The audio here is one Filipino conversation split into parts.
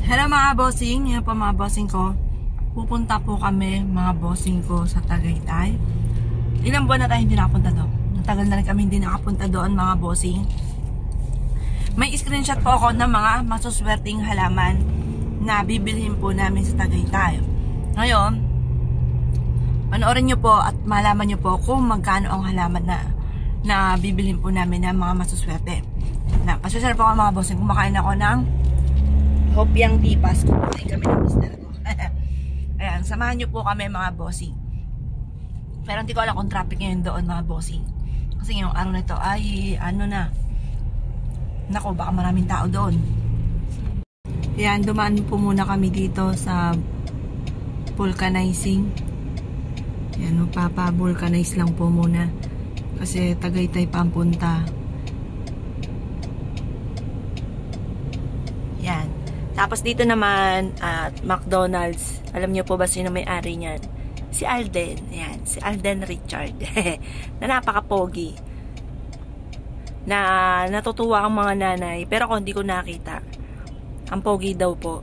Hello mga bossing, yan po mga bossing ko. Pupunta po kami mga bossing ko sa Tagaytay. Ilang buwan na tayo hindi nakapunta doon. Natagal na rin kami hindi nakapunta doon mga bossing. May screenshot po ako ng mga masuswerteng halaman na bibilhin po namin sa Tagaytay. Ngayon, panoorin nyo po at malaman nyo po kung magkano ang halaman na bibilhin po namin ng mga masuswerte. Pasensya po ako mga bossing, kumakain ako ng Hopiang Tipas. Kumain kami ng mister ko. Ayan, samahan nyo po kami mga bossing. Pero hindi ko alam kung traffic ngayon doon mga bossing. Kasi ngayong araw na ito ay ano na. Nako, baka maraming tao doon. Ayan, dumaan po muna kami dito sa vulcanizing. Ayan, magpapa-vulcanize lang po muna. Kasi Tagaytay pa ang punta. Yan. Tapos dito naman at McDonald's. Alam niyo po ba sino may-ari niyan? Si Alden. Ayan, si Alden Richard. Na napaka-pogi. Na natutuwa ang mga nanay. Pero ako hindi ko nakita. Ang pogi daw po.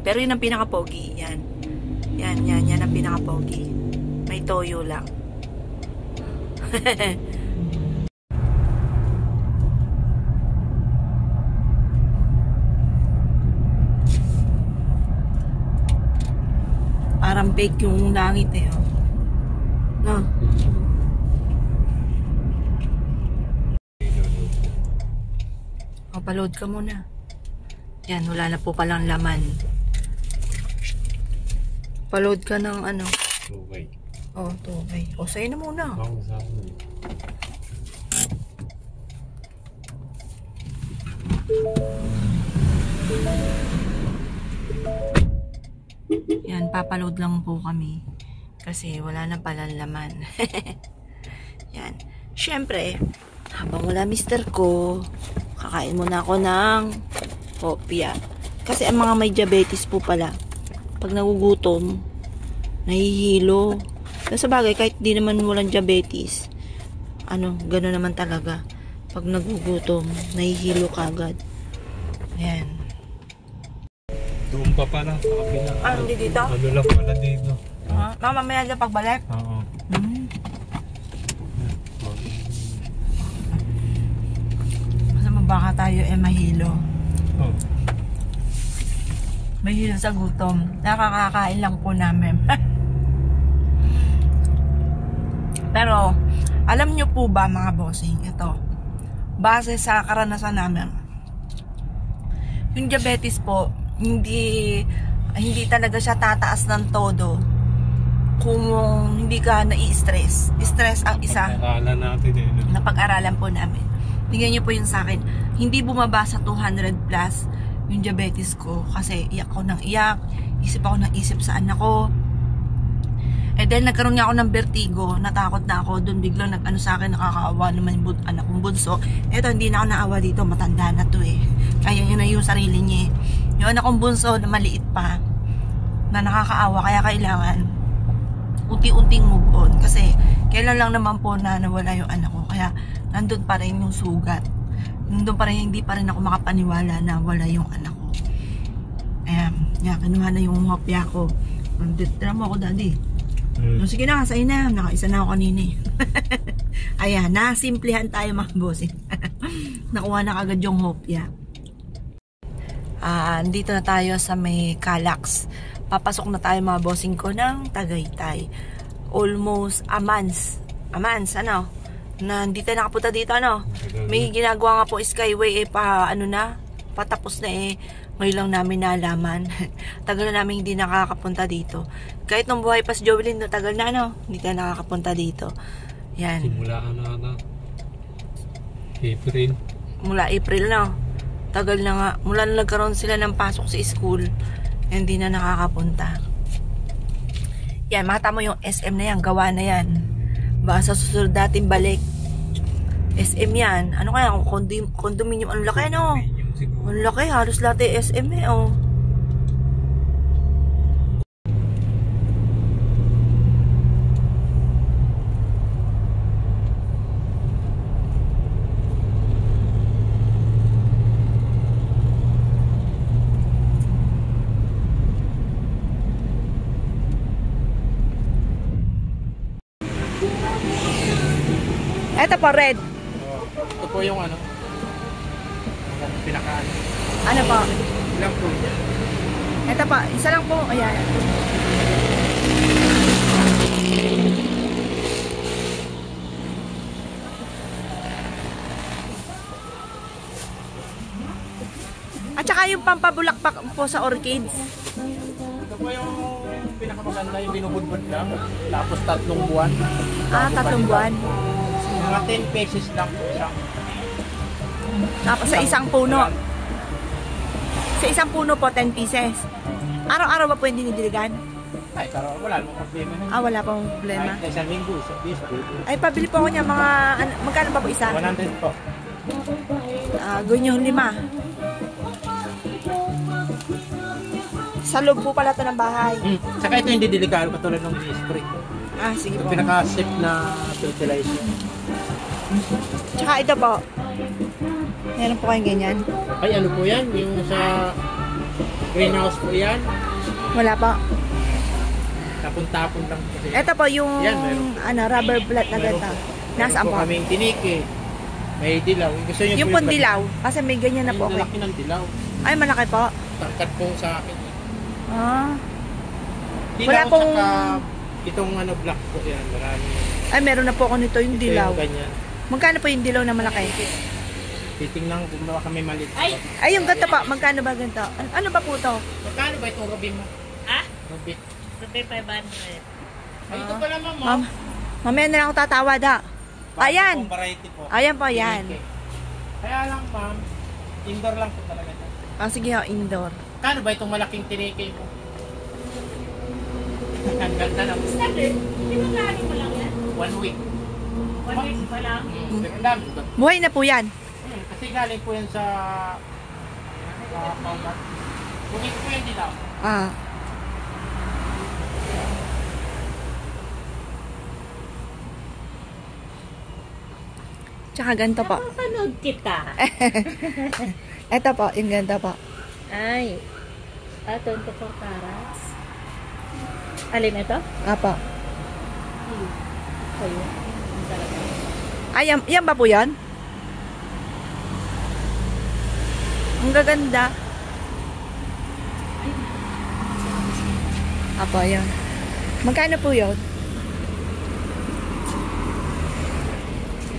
Pero yun ang pinaka-pogi. Yan. Yan ang pinaka-pogi. May toyo lang. Parang fake yung langit eh. Oh. No? O, paload ka muna. Yan, wala na po palang laman. Paload ka ng ano? Tubay. Oh, tubay. O, sa'yo na muna. Oo, sa'yo. Yan, papaload lang po kami. Kasi wala na palang laman. Yan. Siyempre, habang wala mister ko, kakain muna ako ng hopya. Kasi ang mga may diabetes po pala, pag nagugutom, nahihilo. Pero sa bagay, kahit di naman walang diabetes, gano'n naman talaga. Pag nagugutom, nahihilo kagad. Ayan. Doon pa pala sa kabila. Hindi dito? Ano lang pala dito. Mamaya dyan pagbalik? Oo. Kasi baka tayo mahilo. Oh. Mahilo sa gutom. Nakakakain lang po namin. Pero, alam nyo po ba mga bossing, ito, base sa karanasan namin, yung diabetes po, hindi talaga siya tataas ng todo kung hindi ka nai-stress. Stress ang isa. Pag-aralan natin eh. Napag-aralan po namin. Tingnan nyo po yun sa akin. Hindi bumaba sa 200 plus yung diabetes ko. Kasi iyak ako ng iyak. Isip ako ng isip sa anak ko. Dahil nagkaroon nga ako ng vertigo. Natakot na ako. Doon biglang nag-ano sa akin. Nakakaawa naman yung anak kong bunso. Eto, hindi na ako naawa dito. Matanda na to eh. Kaya yun na yung sarili niya. Yung anak kong bunso na maliit pa. Na nakakaawa. Kaya kailangan unti-unting move on. Kasi kailan lang naman po na nawala yung anak ko. Kaya nandun pa rin yung sugat. Nandun pa rin, hindi pa rin ako makapaniwala na wala yung anak ko. Kinuha na yung hopya ko. Tira mo ako, daddy. No, sige na, sa'yo na. Nakaisa na ako kanina eh. Ayan, nasimplihan tayo mga bossing. Nakuha na kagad yung hopya. Dito na tayo sa may Calax. Papasok na tayo mga bossing ko ng Tagaytay. Almost a month. Na hindi tayo nakapunta dito, May ginagawa nga po Skyway patapos na eh. Ngayon lang namin nalaman. Tagal na namin hindi nakakapunta dito. Kahit nung buhay pa si Jovelyn, tagal na, hindi tayo nakakapunta dito. Yan. Simula April. Mula April, tagal na nga. Mula na nagkaroon sila ng pasok sa school, hindi na nakakapunta. Yan, makita mo yung SM na yan. Gawa na yan. Baka sa susunod dating balik. SM yan. Ano kaya? Condominium. Ang laki, Ang laki. Halos lahat SM eh, Ito po, red. Ito po yung ano. Pinakaano. Ano po? Ilang po yan? Ito po, isa lang po. Ayan. At saka yung pampabulakpak po sa orchids. Ito po yung pinakamaganda, yung binubudbud lang. Tapos 3 buwan. Ah, 3 buwan. Mga 10 pesos lang po isang. Tapos sa isang puno. Sa isang puno po, 10 pieces. Araw-araw ba po yung dinidiligan? Ay, pero wala namang problema na. Ah, wala pong problema. Ay, isang linggo, isang piso. Ay, pabili po ako niya mga, magkano ba po isa? 100 po. Gunyong 5. Sa loob po pala ito ng bahay. Saka ito yung didelikado katulad ng spray. Ah, sige Yung po. pinaka-safe na fertilizer. Tsaka ito po. Meron po kayong ganyan? Ay, ano po yan? Yung sa greenhouse po yan. Wala po. Tapon-tapon lang kasi. Ito po yung Yan, meron. rubber plant na ganito. Nasaan Meron po? kaming tiniki. May dilaw. Gusto niyo Yung po pong dilaw. Kasi may ganyan na po. Yung Okay. laki ng dilaw. Ay, malaki po. Tangkad po sa akin. Ah. Dilaw Wala pong- saka itong ano black po yan. Marami. Ay, meron na po ako nito yung Ito dilaw. yung ganyan. Magkano po yung dilaw na malaki? Titingnan kung baka may maliit. Ay, yung ganito po. Magkano ba ganito? Ano ba po to? Magkano ba itong ruby mo? Ha? Ruby. Rupi 500. Ay, ito pala ma'am. Ma'am, mamaya na lang ako tatawad ha. Ayan. Bagong variety po. Ayan po, yan. Tiniki. Kaya lang ma'am, indoor lang po talaga. Ah, sige ho, indoor. Kano ba itong malaking tiniki mo? Ang ganda na. Starter, di ba galing mo lang yan? 1 week. 1 week pa lang. Ang dami ko. Buhay na po yan. Kasi galing po yan sa powder. Bukit po yan dilaw. Ah. Tsaka ganito po. Napapanood kita. Ito po, yung ganito po. Ay. 24 carats. Alin ito? Apo. Kayo. Ang talaga. Ay, yan ba po yan? Ang gaganda. Apo, yan. Magkano po yun?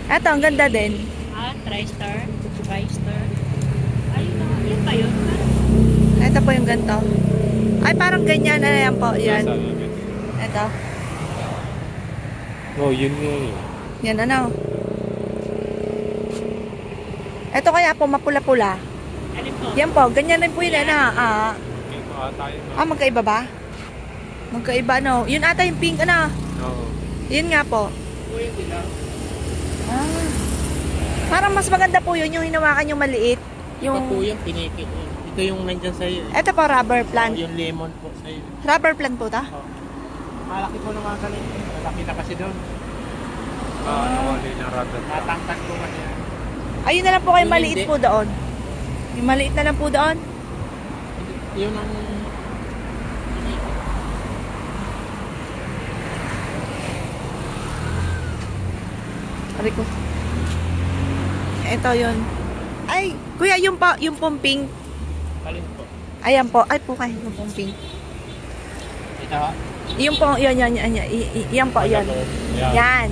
Eto, ang ganda din. Ah, TriStar. 5-star. Ayun na. Yan ba yun? Ito po yung ganito. Ay, parang ganyan. Ano yan po? Yan. Ito. Oh, yun nga yun. Yan, ano? Ito kaya po, mapula-pula. Alin po? Yan po, ganyan rin po yun. Ano? Ito ata yun. Magkaiba ba? Magkaiba, no? Yun ata yung pink, ano? Oo. Yun nga po. Po yung dilaw. Parang mas maganda po yun, yung hinawakan yung maliit. Ito po Yung, yung tiniki. Ito yung nandyan sa'yo. eto po, rubber plant. Yung lemon po sa'yo. Rubber plant po ta? Malaki po naman kanina. Malaki na kasi doon. Nawali na rubber. Natangkat po kasi. Ayun na lang po kayo Yung maliit hindi. po doon. Yung maliit na lang po doon. Yun ang Aray ko. Ito yun. Ay, kuya, yung pong pink. alin po. Ayan po. Ay po kayo, yung pong pink. Ito. Yung pong, yan. Yan po, yan. Yan.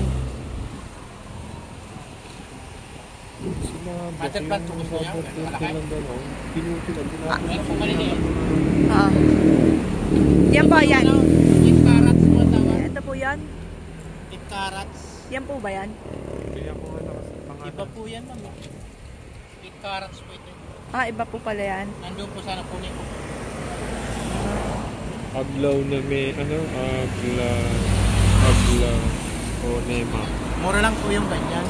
Master plant po gusto niya. Malaki. Yan po maliliit. Ah. Yan po, yan. 8 carats po tawag. Ito po yan. 8 carats. Yan po ba yan? Kaya po ano kasi pangalan. Iba po yan ma'am. 8 carats po ito. Iba po pala yan. Nandun po sana po niyo. Aglaw na may ano, aglaw o nema. Mura lang po yung ganyan.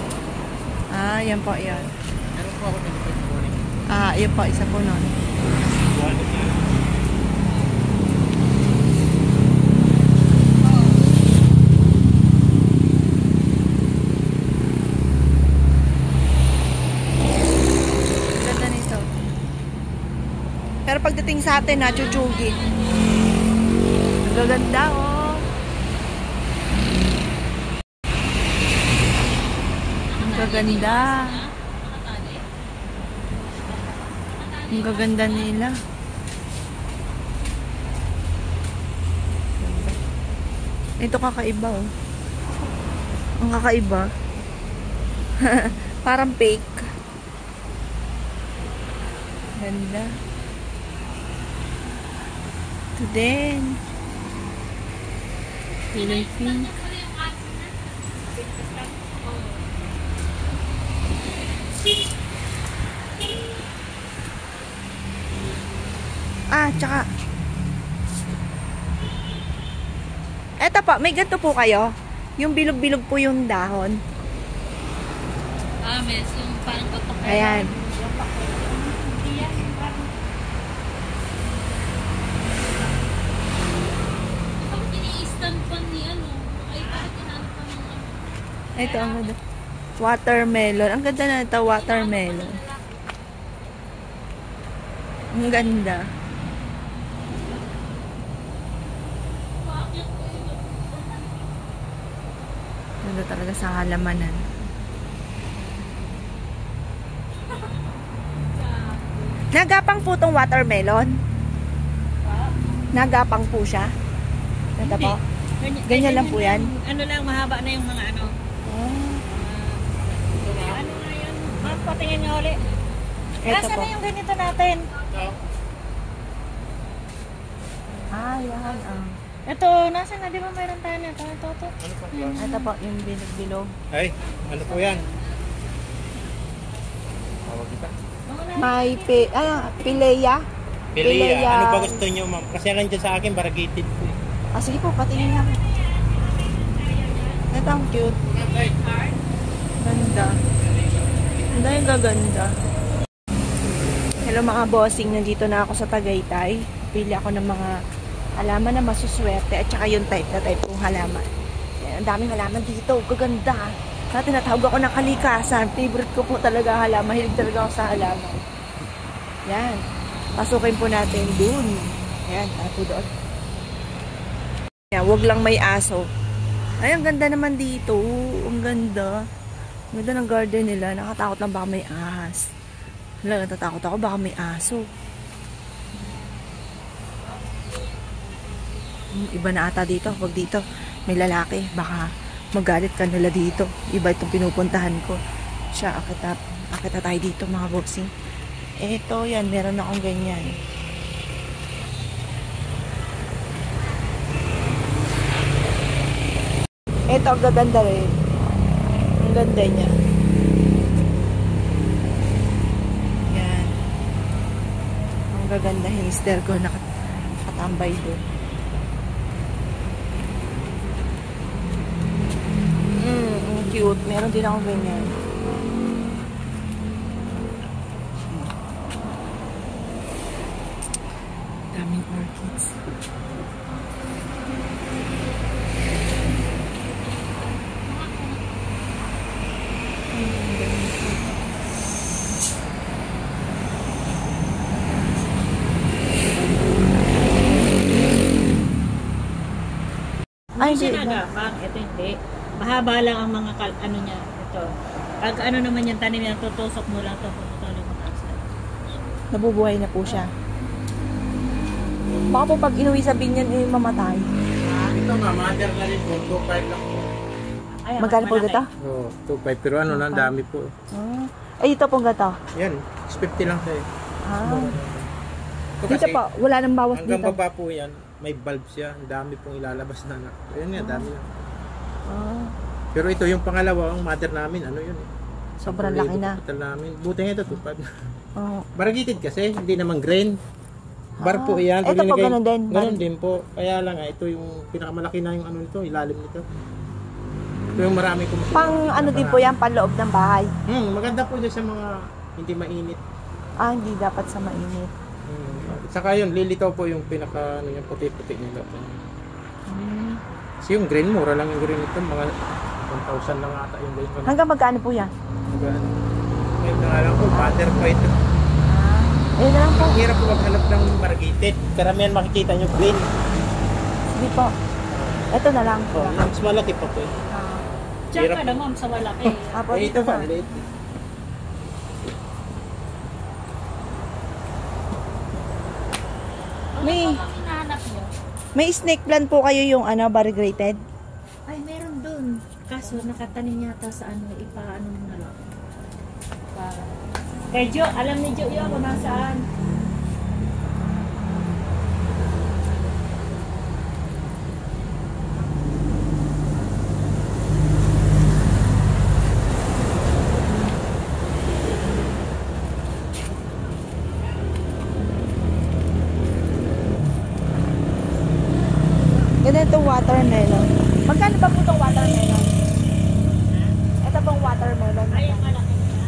Yan po, yan. Meron po ako dito po. Yun po, isa po nun. Ganda nito. Pero pagdating sa atin, chuchugi. Ang gaganda, oh. gaganda. Ang gaganda nila. Ito kakaiba oh. Ang kakaiba. Parang fake. Ganda. Ito din. Kulay pink. Tsaka eto po, may ganito po kayo. Yung bilog-bilog po yung dahon. Mes, yung parang totok. Ayan. Bakit ini-stand pa ni ano? Ay, bakit inaano pa ng ano? Ito ang ganda. Watermelon. Ang ganda na ito, watermelon. Ang ganda. Ganda talaga sa halamanan. Nagapang po itong watermelon? Nagapang po siya? Ito po? Ganyan lang po yan? Ano lang, mahaba na yung mga ano. Ano nga yun? Patingin nga ulit. Ito Nasaan po. na yung ganito natin? Yan. Ito, nasaan na? Di ba mayroon tayo na? Ito. Ito po, yung bilog-bilog. Ay, ano po yan? Tawag kita. May pileya. Pilea. Ano ba gusto nyo, ma'am? Kasi nandiyan sa akin, variegated po. Sige po, patingin nga. Ito ang cute. Ganda. Ganda yung gaganda. Hello mga bossing, nandito na ako sa Tagaytay. Pili ako ng mga halaman na masuswerte at saka yung type kong halaman. Ayan, ang daming halaman dito. Gaganda. Kaya tinatawag ako ng kalikasan. Favorite ko po talaga halaman. Mahilig talaga ako sa halaman. Yan. Pasukin po natin dun. Ayan, tapo doon. Ayan, wag lang may aso. Ay, ang ganda naman dito. Ang ganda. Ang ganda ng garden nila. Nakatakot lang baka may ahas. Wala, natatakot ako baka may aso. Iba na ata dito. Pag dito, may lalaki. Baka magalit ka nila dito. Iba itong pinupuntahan ko. Siya, akita tayo dito mga boxing. Eto, yan. Meron akong ganyan. Eto, ang gaganda rin. Ang ganda niya. Yan. Ang gaganda. Hamster ko nakatambay doon. Ang cute. Meron din akong ganyan. Daming orchids. Ay, Hindi hindi. siya nagapang. Ito hindi. Mahaba lang ang mga ano niya. Ito. Pag ano naman yung tanim niya, tutusok mo lang ito. Putulong mo taas. Nabubuhay na po siya. Baka po pag inuwi sa binyan, mamatay. Ito nga, mother na rin po. 2.5 lang po. Ay, Magkano po malaki. gata? Oo, 2.5. Pero ano na, dami po. Ay, ito pong gata. Yan, 50 lang sa'yo. Dito Ito kasi, pa, wala nang bawas hanggang dito. baba po yan, may bulb siya. Ang dami pong ilalabas na anak. Ayun yan, dami yan. Pero ito yung pangalawa, ang mother namin, ano yun eh. Sobrang laki na. Total namin. Buti nga ito, 2.5. Oo. Variegated kasi, hindi naman grain. Bar po yan. Ito po, ganun din. Ganun din po. Kaya lang, ito yung pinakamalaki na yung ano nito, ilalim nito. Ito yung marami kumukuha. Pang ano din po yan, panloob ng bahay. Maganda po dyan sa mga hindi mainit. Hindi dapat sa mainit. Saka yun, lilitaw po yung pinaka ano, yung puti-puti nila. Kasi yung green, mura lang yung green nito. Mga 1,000 lang ata yung green. Hanggang magkano po yan? Ngayon na nga lang po, butter pa ito. Ayun na lang po. Ang hirap po maghanap ng variegated. Karamihan makikita nyo green. Sige po. Ito na lang po. Mas malaki pa po eh. Diyan ka na ma'am sa malaki. Apo, Eh, dito ito pa, na. maliit. May- Ano ang hinahanap niyo? May snake plant po kayo yung ano, variegated? Ay, meron dun. Kaso nakatanim yata sa ano, ipaano mo na lang. Para. Kay Jo, alam ni Jo yun kung nasaan. Ganito watermelon. Magkano ba po itong watermelon? Ito pong watermelon. Ay, ang malaki na.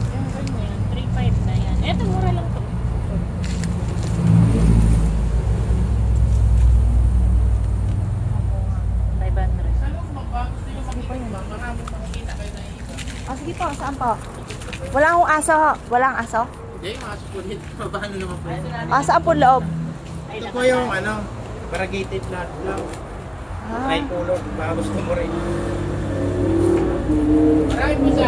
Yung ganyan, 3.5 na yan. Eto, mura lang to. Ah, sige po, saan po? Wala akong aso. Walang aso? Hindi, mga supunit. Paano naman po yan? Ah, saan po loob? Ito po yung ano, variegated na lang. Ah. Tricolor, baka gusto mo rin. Marami po sa